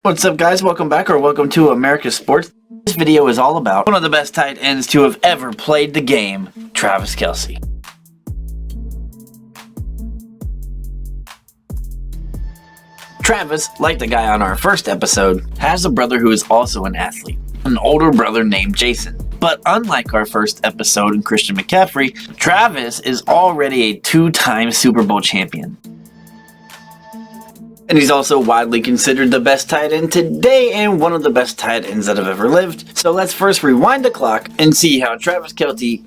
What's up, guys? Welcome back, or welcome to America's Sports. This video is all about one of the best tight ends to have ever played the game, Travis Kelce. Travis, like the guy on our first episode, has a brother who is also an athlete, an older brother named Jason. But unlike our first episode in Christian McCaffrey, Travis is already a two-time Super Bowl champion. And he's also widely considered the best tight end today and one of the best tight ends that have ever lived. So let's first rewind the clock and see how Travis Kelce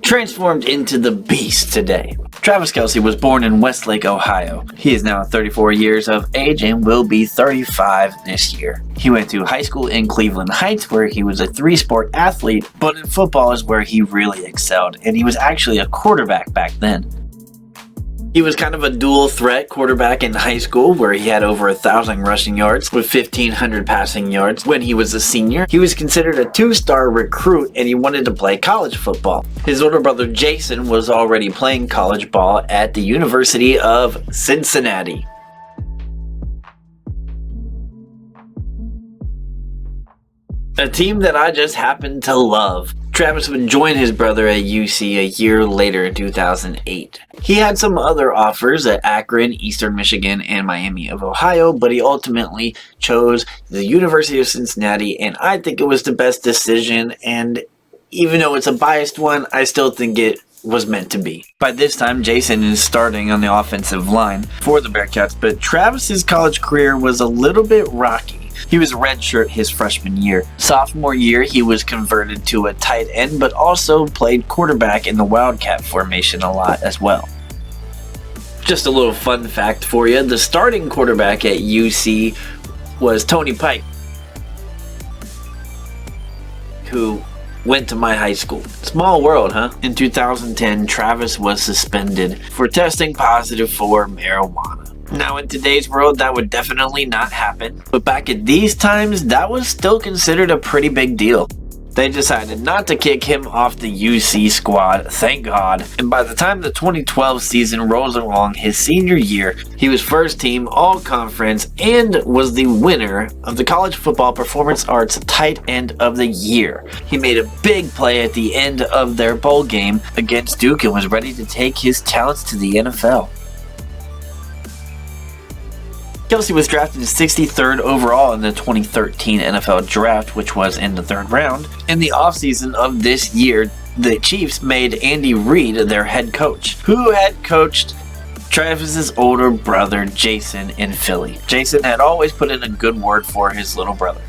transformed into the beast today. Travis Kelce was born in Westlake, Ohio. He is now 34 years of age and will be 35 this year. He went to high school in Cleveland Heights, where he was a three-sport athlete, but in football is where he really excelled, and he was actually a quarterback back then. He was kind of a dual threat quarterback in high school, where he had over 1,000 rushing yards with 1,500 passing yards. When he was a senior, he was considered a two-star recruit and he wanted to play college football. His older brother Jason was already playing college ball at the University of Cincinnati. A team that I just happen to love. Travis would join his brother at UC a year later in 2008. He had some other offers at Akron, Eastern Michigan, and Miami of Ohio, but he ultimately chose the University of Cincinnati, and I think it was the best decision, and even though it's a biased one, I still think it was meant to be. By this time, Jason is starting on the offensive line for the Bearcats, but Travis's college career was a little bit rocky. He was a redshirt his freshman year. Sophomore year, he was converted to a tight end, but also played quarterback in the Wildcat formation a lot as well. Just a little fun fact for you, the starting quarterback at UC was Tony Pike, who went to my high school. Small world, huh? In 2010, Travis was suspended for testing positive for marijuana. Now, in today's world, that would definitely not happen, but back at these times, that was still considered a pretty big deal. They decided not to kick him off the UC squad, thank God, and by the time the 2012 season rolls along, his senior year, he was first team all-conference and was the winner of the College Football Performance Arts Tight End of the Year. He made a big play at the end of their bowl game against Duke and was ready to take his talents to the NFL. Kelce was drafted 63rd overall in the 2013 NFL Draft, which was in the third round. In the offseason of this year, the Chiefs made Andy Reid their head coach, who had coached Travis's older brother Jason in Philly. Jason had always put in a good word for his little brother.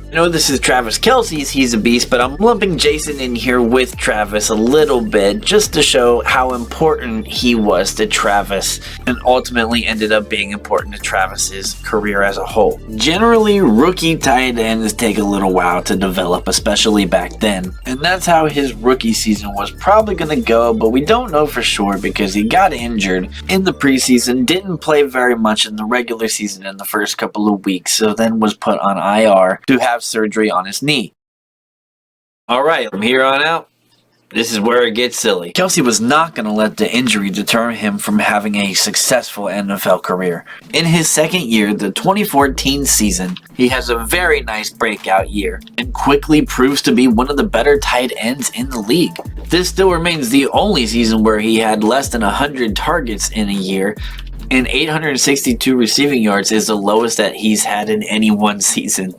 I know this is Travis Kelce's He's a Beast, but I'm lumping Jason in here with Travis a little bit just to show how important he was to Travis and ultimately ended up being important to Travis's career as a whole. Generally, rookie tight ends take a little while to develop, especially back then, and that's how his rookie season was probably going to go, but we don't know for sure because he got injured in the preseason, didn't play very much in the regular season in the first couple of weeks, so then was put on IR to have surgery on his knee. Alright, from here on out, this is where it gets silly. Kelce was not going to let the injury deter him from having a successful NFL career. In his second year, the 2014 season, he has a very nice breakout year and quickly proves to be one of the better tight ends in the league. This still remains the only season where he had less than 100 targets in a year, and 862 receiving yards is the lowest that he's had in any one season.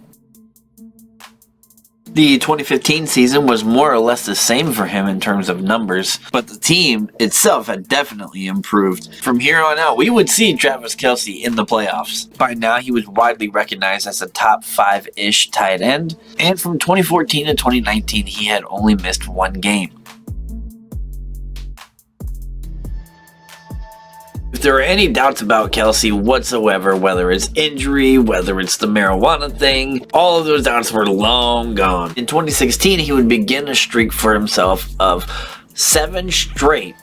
The 2015 season was more or less the same for him in terms of numbers, but the team itself had definitely improved. From here on out, we would see Travis Kelce in the playoffs. By now, he was widely recognized as a top 5-ish tight end, and from 2014 to 2019, he had only missed one game. If there are any doubts about Kelce whatsoever, whether it's injury, whether it's the marijuana thing, all of those doubts were long gone. In 2016, he would begin a streak for himself of 7 straight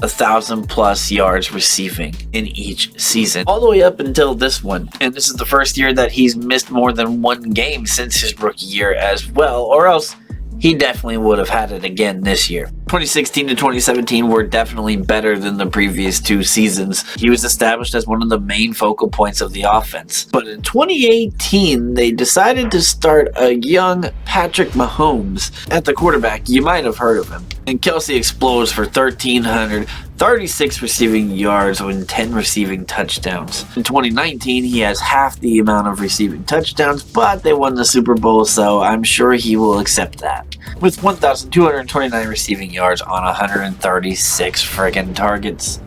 1,000+ yards receiving in each season, all the way up until this one. And this is the first year that he's missed more than one game since his rookie year as well, or else he definitely would have had it again this year. 2016 to 2017 were definitely better than the previous 2 seasons. He was established as one of the main focal points of the offense. But in 2018, they decided to start a young Patrick Mahomes at the quarterback. You might have heard of him. And Kelce explodes for 1,336 receiving yards and 10 receiving touchdowns. In 2019, he has half the amount of receiving touchdowns, but they won the Super Bowl, so I'm sure he will accept that. With 1,229 receiving yards on 136 friggin' targets.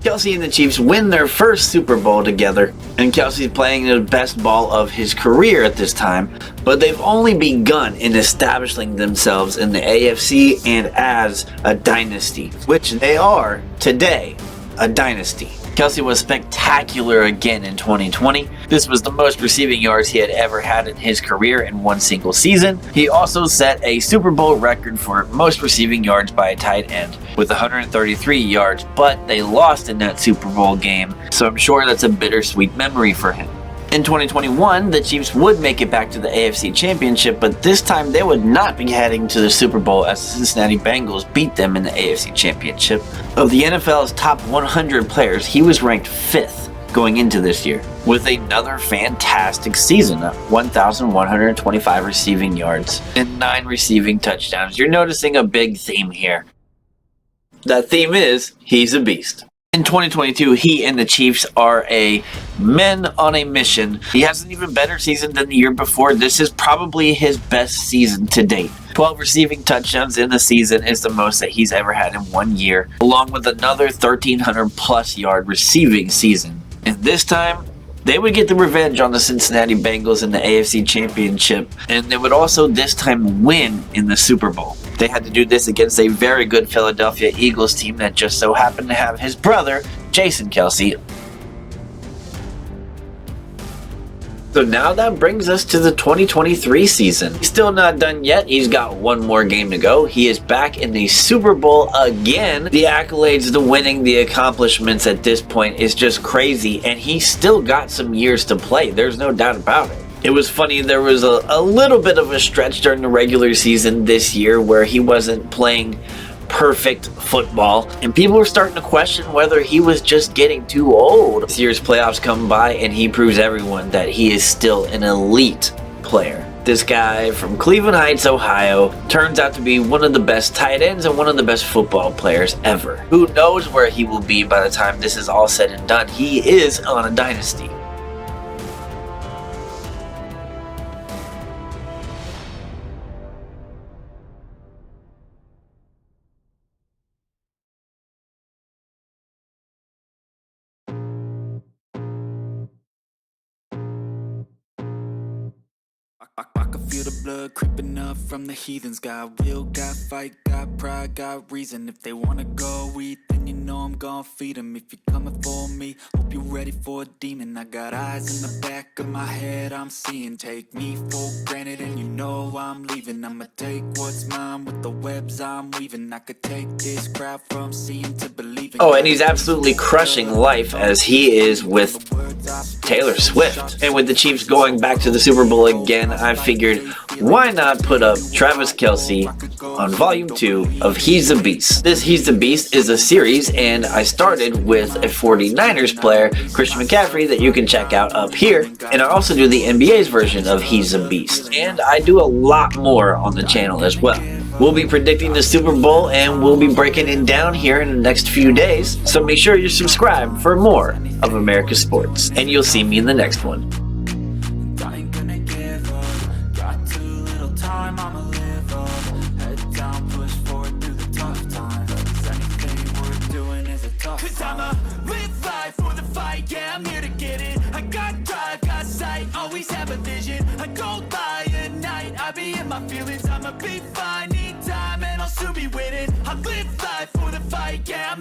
Kelce and the Chiefs win their first Super Bowl together, and Kelce's playing the best ball of his career at this time, but they've only begun in establishing themselves in the AFC and as a dynasty, which they are today, a dynasty. Kelce was spectacular again in 2020. This was the most receiving yards he had ever had in his career in one single season. He also set a Super Bowl record for most receiving yards by a tight end with 133 yards, but they lost in that Super Bowl game, so I'm sure that's a bittersweet memory for him. In 2021, the Chiefs would make it back to the AFC Championship, but this time they would not be heading to the Super Bowl as the Cincinnati Bengals beat them in the AFC Championship. Of the NFL's top 100 players, he was ranked 5th going into this year, with another fantastic season of 1,125 receiving yards and 9 receiving touchdowns. You're noticing a big theme here. That theme is, he's a beast. In 2022, he and the Chiefs are a men on a mission. He has an even better season than the year before. This is probably his best season to date. 12 receiving touchdowns in the season is the most that he's ever had in 1 year, along with another 1,300 plus yard receiving season. And this time, they would get the revenge on the Cincinnati Bengals in the AFC Championship, and they would also this time win in the Super Bowl. They had to do this against a very good Philadelphia Eagles team that just so happened to have his brother, Jason Kelce. So now that brings us to the 2023 season. He's still not done yet. He's got one more game to go. He is back in the Super Bowl again. The accolades, the winning, the accomplishments at this point is just crazy, and he's still got some years to play. There's no doubt about it. It was funny, there was a little bit of a stretch during the regular season this year where he wasn't playing perfect football, and people were starting to question whether he was just getting too old. This year's playoffs come by, and he proves everyone that he is still an elite player. This guy from Cleveland Heights, Ohio, turns out to be one of the best tight ends and one of the best football players ever. Who knows where he will be by the time this is all said and done. He is on a dynasty. I can feel the blood creeping up from the heathens. Got will, got fight, got pride, got reason. If they wanna go eat, then you know I'm gon' feed them. If you're coming for me, hope you're ready for a demon. I got eyes in the back of my head, I'm seeing. Take me for granted and you know I'm leaving. I'ma take what's mine with the webs I'm weaving. I could take this crowd from seeing to believing. Oh, and he's absolutely crushing life as he is with Taylor Swift. And with the Chiefs going back to the Super Bowl again, I figured, why not put up Travis Kelce on Volume 2 of He's the Beast. This He's the Beast is a series, and I started with a 49ers player, Christian McCaffrey, that you can check out up here. And I also do the NBA's version of He's the Beast. And I do a lot more on the channel as well. We'll be predicting the Super Bowl, and we'll be breaking it down here in the next few days. So make sure you're subscribed for more of America's Sports, and you'll see me in the next one. I ain't gonna give up. Got too little time, I'ma live up. Head down, push forward through the tough times. Anything worth doing is a tough. 'Cause I'ma live life for the fight, yeah, I'm here to get it. I got drive, got sight, always have a vision. I go by at night, I be in my feelings. I'ma be fine, need time, and I'll soon be winning. I live life for the fight, yeah, I'm